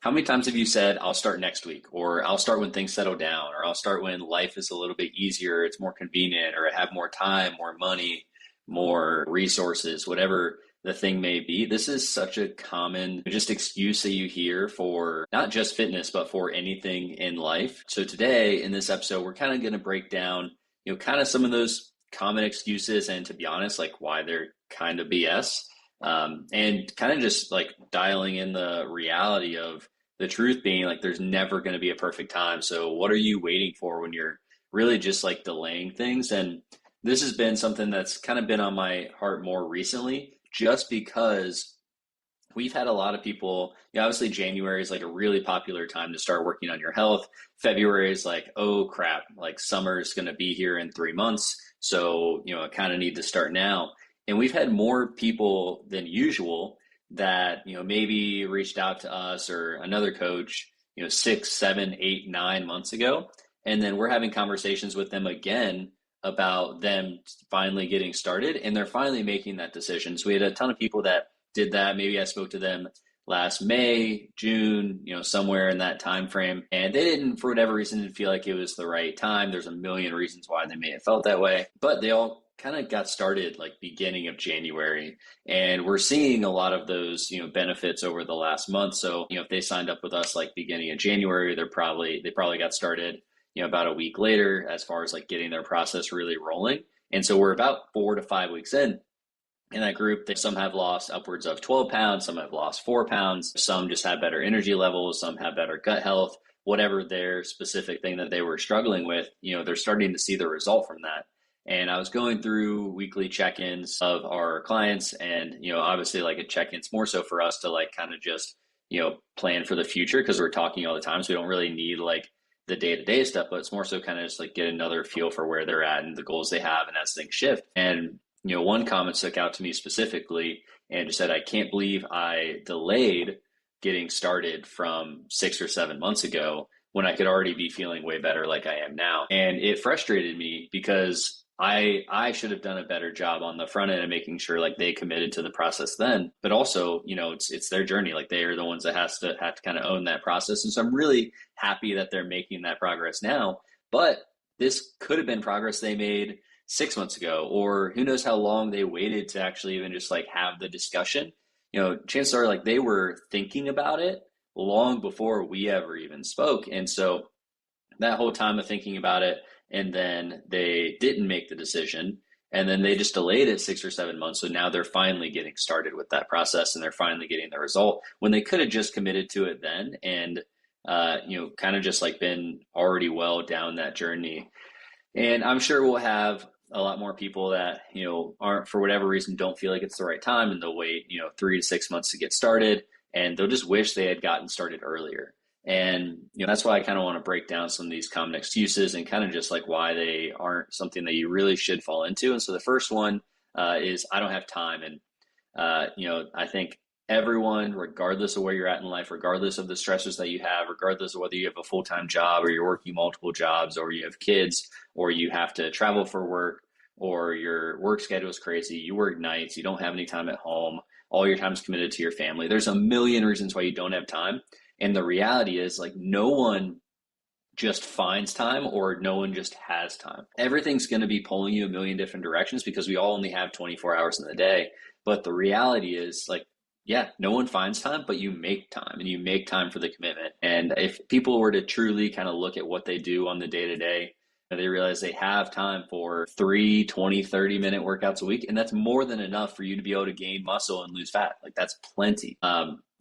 How many times have you said, I'll start next week, or I'll start when things settle down, or I'll start when life is a little bit easier, it's more convenient, or I have more time, more money, more resources, whatever the thing may be? This is such a common just excuse that you hear for not just fitness, but for anything in life. So today in this episode, we're kind of going to break down, kind of some of those common excuses and, to be honest, like why they're kind of BS. And kind of just like dialing in the reality of the truth being like there's never going to be a perfect time. So what are you waiting for when you're really just like delaying things? And this has been something that's kind of been on my heart more recently, just because we've had a lot of people, obviously January is like a really popular time to start working on your health. February is like, oh crap, like summer's going to be here in 3 months. So, I kind of need to start now. And we've had more people than usual that, maybe reached out to us or another coach, 6, 7, 8, 9 months ago. And then we're having conversations with them again about them finally getting started, and they're finally making that decision. So we had a ton of people that did that. Maybe I spoke to them last May, June, somewhere in that time frame, and they didn't, for whatever reason, didn't feel like it was the right time. There's a million reasons why they may have felt that way, but they all kind of got started like beginning of January, and we're seeing a lot of those benefits over the last month. So if they signed up with us like beginning of January, they probably got started about a week later as far as like getting their process really rolling. And so we're about 4 to 5 weeks in that group. Some have lost upwards of 12 pounds, some have lost 4 pounds, some just have better energy levels, some have better gut health, whatever their specific thing that they were struggling with, they're starting to see the result from that. And I was going through weekly check-ins of our clients, and obviously like a check-ins more so for us to like kind of just plan for the future, because we're talking all the time, so we don't really need like the day-to-day stuff, but it's more so kind of just like get another feel for where they're at and the goals they have and as things shift. And one comment stuck out to me specifically and just said, I can't believe I delayed getting started from 6 or 7 months ago when I could already be feeling way better like I am now. And it frustrated me because I should have done a better job on the front end of making sure like they committed to the process then, but also, it's their journey. Like they are the ones that have to kind of own that process. And so I'm really happy that they're making that progress now, but this could have been progress they made 6 months ago, or who knows how long they waited to actually even just like have the discussion. Chances are like they were thinking about it long before we ever even spoke. And so that whole time of thinking about it, and then they didn't make the decision, and then they just delayed it 6 or 7 months. So now they're finally getting started with that process, and they're finally getting the result when they could have just committed to it then, and kind of just like been already well down that journey. And I'm sure we'll have a lot more people that aren't, for whatever reason, don't feel like it's the right time, and they'll wait 3 to 6 months to get started, and they'll just wish they had gotten started earlier. And that's why I kind of want to break down some of these common excuses and kind of just like why they aren't something that you really should fall into. And so the first one is I don't have time. And I think everyone, regardless of where you're at in life, regardless of the stressors that you have, regardless of whether you have a full-time job or you're working multiple jobs, or you have kids, or you have to travel for work, or your work schedule is crazy, you work nights, you don't have any time at home, all your time is committed to your family. There's a million reasons why you don't have time. And the reality is like no one just finds time, or no one just has time. Everything's going to be pulling you a million different directions because we all only have 24 hours in the day. But the reality is like, yeah, no one finds time, but you make time, and you make time for the commitment. And if people were to truly kind of look at what they do on the day to day, they realize they have time for 3, 20, 30-minute workouts a week. And that's more than enough for you to be able to gain muscle and lose fat. Like that's plenty.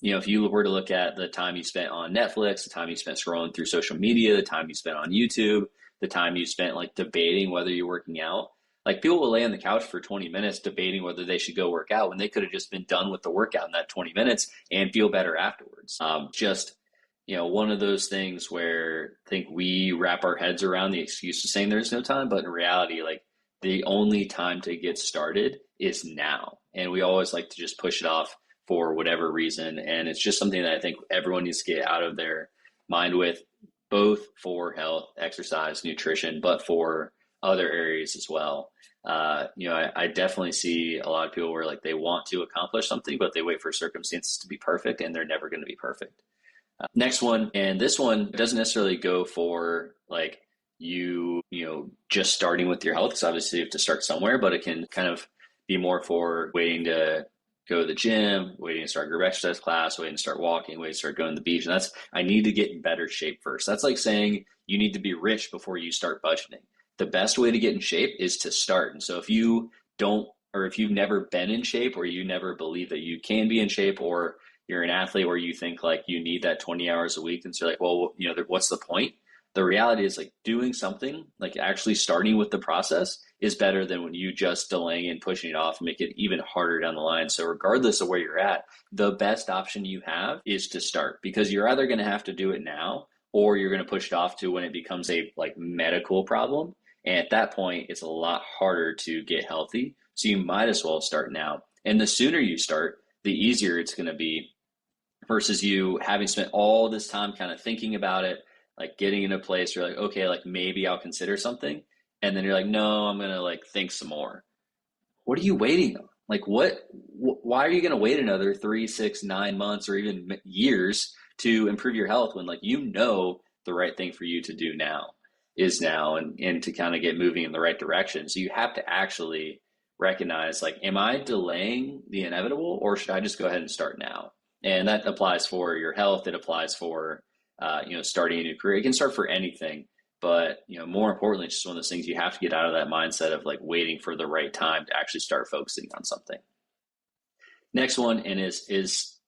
If you were to look at the time you spent on Netflix, the time you spent scrolling through social media, the time you spent on YouTube, the time you spent like debating whether you're working out, like people will lay on the couch for 20 minutes debating whether they should go work out when they could have just been done with the workout in that 20 minutes and feel better afterwards. One of those things where I think we wrap our heads around the excuse of saying there's no time, but in reality, like the only time to get started is now. And we always like to just push it off for whatever reason. And it's just something that I think everyone needs to get out of their mind with, both for health, exercise, nutrition, but for other areas as well. I definitely see a lot of people where like they want to accomplish something, but they wait for circumstances to be perfect, and they're never going to be perfect. Next one, and this one doesn't necessarily go for like just starting with your health, because obviously you have to start somewhere, but it can kind of be more for waiting to go to the gym, waiting to start a group exercise class, waiting to start walking, waiting to start going to the beach. And that's, I need to get in better shape first. That's like saying you need to be rich before you start budgeting. The best way to get in shape is to start. And so if you don't, or if you've never been in shape, or you never believe that you can be in shape, or you're an athlete where you think like you need that 20 hours a week, and so you're like, well, what's the point? The reality is like doing something, like actually starting with the process is better than when you just delaying and pushing it off and make it even harder down the line. So regardless of where you're at, the best option you have is to start, because you're either going to have to do it now, or you're going to push it off to when it becomes a like medical problem. And at that point, it's a lot harder to get healthy. So you might as well start now. And the sooner you start, the easier it's going to be, versus you having spent all this time kind of thinking about it, like getting in a place where you're like, okay, like maybe I'll consider something. And then you're like, no, I'm going to like think some more. What are you waiting on? Like why are you going to wait another 3, 6, 9 months or even years to improve your health when like, the right thing for you to do now is now, and to kind of get moving in the right direction. So you have to actually recognize like, am I delaying the inevitable, or should I just go ahead and start now? And that applies for your health. It applies for, starting a new career. It can start for anything, but, more importantly, it's just one of those things you have to get out of that mindset of like waiting for the right time to actually start focusing on something. Next one, and is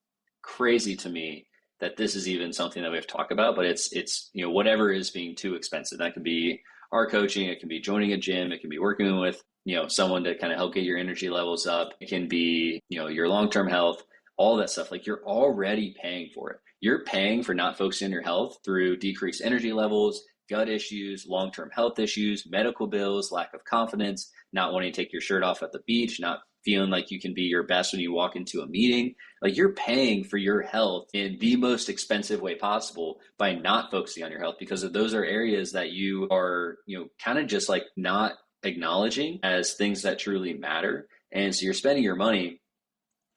crazy to me that this is even something that we have to talk about, but it's whatever is being too expensive. That can be our coaching, it can be joining a gym, it can be working with, someone to kind of help get your energy levels up. It can be, your long-term health, all that stuff. Like you're already paying for it. You're paying for not focusing on your health through decreased energy levels, gut issues, long-term health issues, medical bills, lack of confidence, not wanting to take your shirt off at the beach, not feeling like you can be your best when you walk into a meeting. Like you're paying for your health in the most expensive way possible by not focusing on your health, because of those are areas that you are, kind of just like not acknowledging as things that truly matter. And so you're spending your money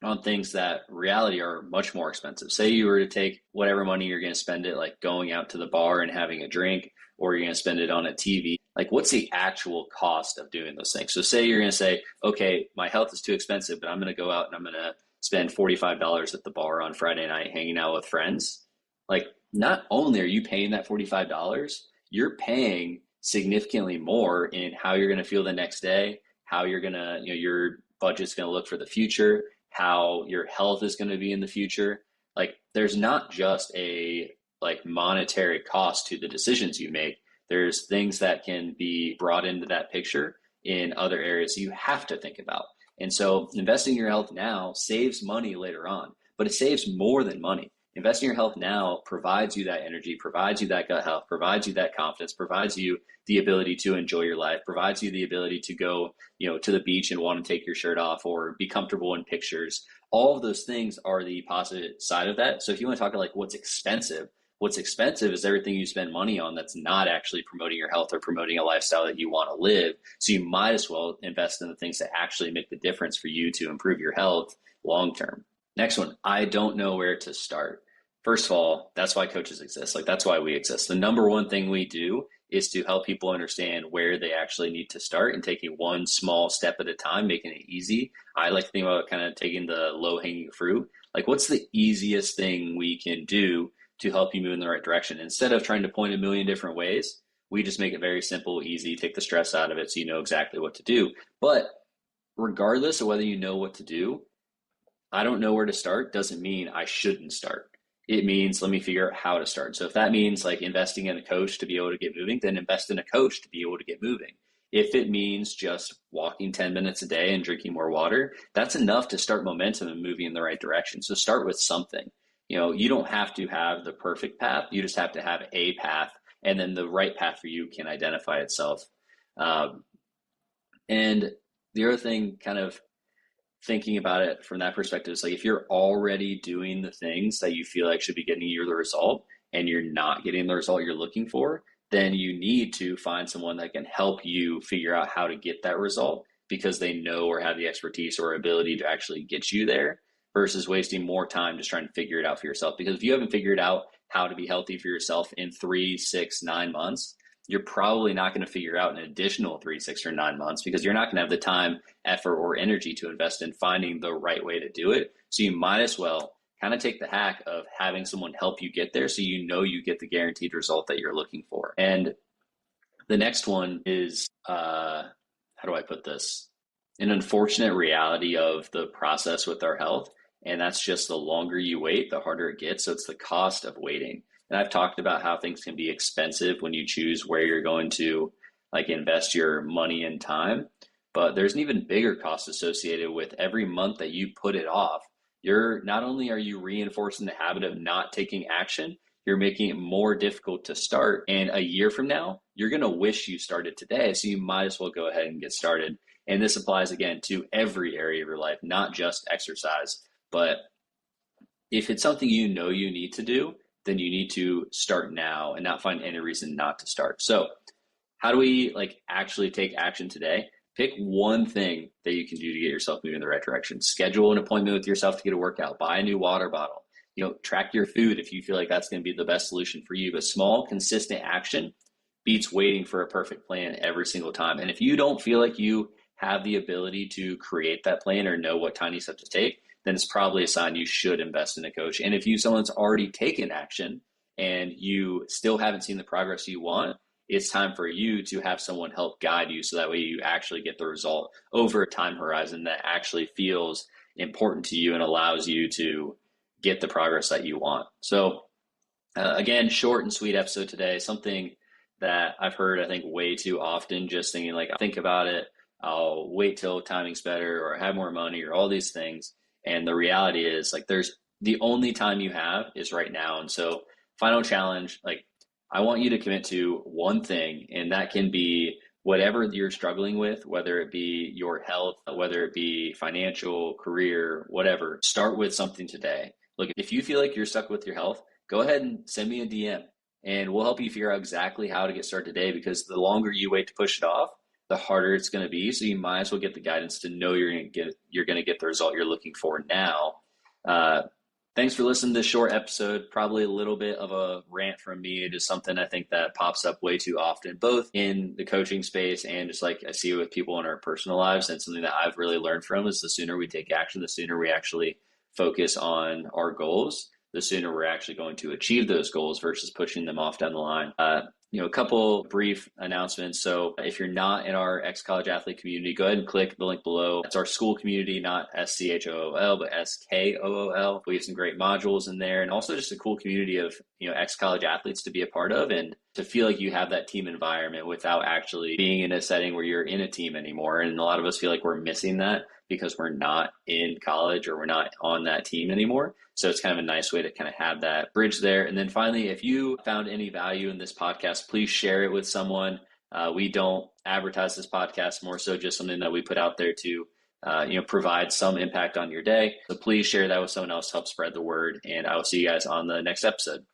on things that reality are much more expensive. Say you were to take whatever money you're going to spend it, like going out to the bar and having a drink, or you're going to spend it on a TV. Like what's the actual cost of doing those things? So say you're going to say, okay, my health is too expensive, but I'm going to go out and I'm going to spend $45 at the bar on Friday night hanging out with friends. Like not only are you paying that $45, you're paying significantly more in how you're going to feel the next day, how you're going to, your budget's going to look for the future, how your health is going to be in the future. Like there's not just a like monetary cost to the decisions you make. There's things that can be brought into that picture in other areas you have to think about. And so investing in your health now saves money later on, but it saves more than money. Investing in your health now provides you that energy, provides you that gut health, provides you that confidence, provides you the ability to enjoy your life, provides you the ability to go, to the beach and want to take your shirt off or be comfortable in pictures. All of those things are the positive side of that. So if you want to talk about like what's expensive is everything you spend money on that's not actually promoting your health or promoting a lifestyle that you want to live. So you might as well invest in the things that actually make the difference for you to improve your health long term. Next one, I don't know where to start. First of all, that's why coaches exist. Like that's why we exist. The number one thing we do is to help people understand where they actually need to start and taking one small step at a time, making it easy. I like to think about kind of taking the low hanging fruit. Like what's the easiest thing we can do to help you move in the right direction? Instead of trying to point a million different ways, we just make it very simple, easy, take the stress out of it so you know exactly what to do. But regardless of whether you know what to do, I don't know where to start doesn't mean I shouldn't start. It means let me figure out how to start. So if that means like investing in a coach to be able to get moving, then invest in a coach to be able to get moving. If it means just walking 10 minutes a day and drinking more water, that's enough to start momentum and moving in the right direction. So start with something. You don't have to have the perfect path. You just have to have a path, and then the right path for you can identify itself. And the other thing, kind of thinking about it from that perspective, is like if you're already doing the things that you feel like should be getting you the result and you're not getting the result you're looking for, then you need to find someone that can help you figure out how to get that result, because they know or have the expertise or ability to actually get you there, versus wasting more time just trying to figure it out for yourself. Because if you haven't figured out how to be healthy for yourself in 3, 6, 9 months, you're probably not going to figure out an additional 3, 6, or 9 months because you're not going to have the time, effort, or energy to invest in finding the right way to do it. So you might as well kind of take the hack of having someone help you get there so you know you get the guaranteed result that you're looking for. And the next one is, how do I put this? An unfortunate reality of the process with our health. And that's just the longer you wait, the harder it gets. So it's the cost of waiting. And I've talked about how things can be expensive when you choose where you're going to like invest your money and time. But there's an even bigger cost associated with every month that you put it off. You're not only are you reinforcing the habit of not taking action, you're making it more difficult to start. And a year from now, you're going to wish you started today. So you might as well go ahead and get started. And this applies again to every area of your life, not just exercise. But if it's something you know you need to do, then you need to start now and not find any reason not to start. So how do we like actually take action today? Pick one thing that you can do to get yourself moving in the right direction. Schedule an appointment with yourself to get a workout. Buy a new water bottle. Track your food if you feel like that's going to be the best solution for you. But small, consistent action beats waiting for a perfect plan every single time. And if you don't feel like you have the ability to create that plan or know what tiny steps to take, then it's probably a sign you should invest in a coach. And if someone's already taken action and you still haven't seen the progress you want, it's time for you to have someone help guide you so that way you actually get the result over a time horizon that actually feels important to you and allows you to get the progress that you want. So again, short and sweet episode today, something that I've heard, I think, way too often, just thinking like, I'll think about it, I'll wait till timing's better or I have more money or all these things. And the reality is like, there's the only time you have is right now. And so final challenge, like I want you to commit to one thing, and that can be whatever you're struggling with, whether it be your health, whether it be financial, career, whatever. Start with something today. Look, if you feel like you're stuck with your health, go ahead and send me a DM and we'll help you figure out exactly how to get started today, because the longer you wait to push it off, the harder it's going to be. So you might as well get the guidance to know you're going to get the result you're looking for now. Thanks for listening to this short episode. Probably a little bit of a rant from me. It is something I think that pops up way too often, both in the coaching space and just like I see it with people in our personal lives. And something that I've really learned from is the sooner we take action, the sooner we actually focus on our goals, the sooner we're actually going to achieve those goals versus pushing them off down the line. A couple brief announcements. So if you're not in our ex-college athlete community, go ahead and click the link below. It's our school community, not SCHOOL, but SKOOL. We have some great modules in there and also just a cool community of, ex-college athletes to be a part of and to feel like you have that team environment without actually being in a setting where you're in a team anymore. And a lot of us feel like we're missing that because we're not in college or we're not on that team anymore. So it's kind of a nice way to kind of have that bridge there. And then finally, if you found any value in this podcast, please share it with someone. We don't advertise this podcast, more so just something that we put out there to provide some impact on your day. So please share that with someone else to help spread the word. And I will see you guys on the next episode.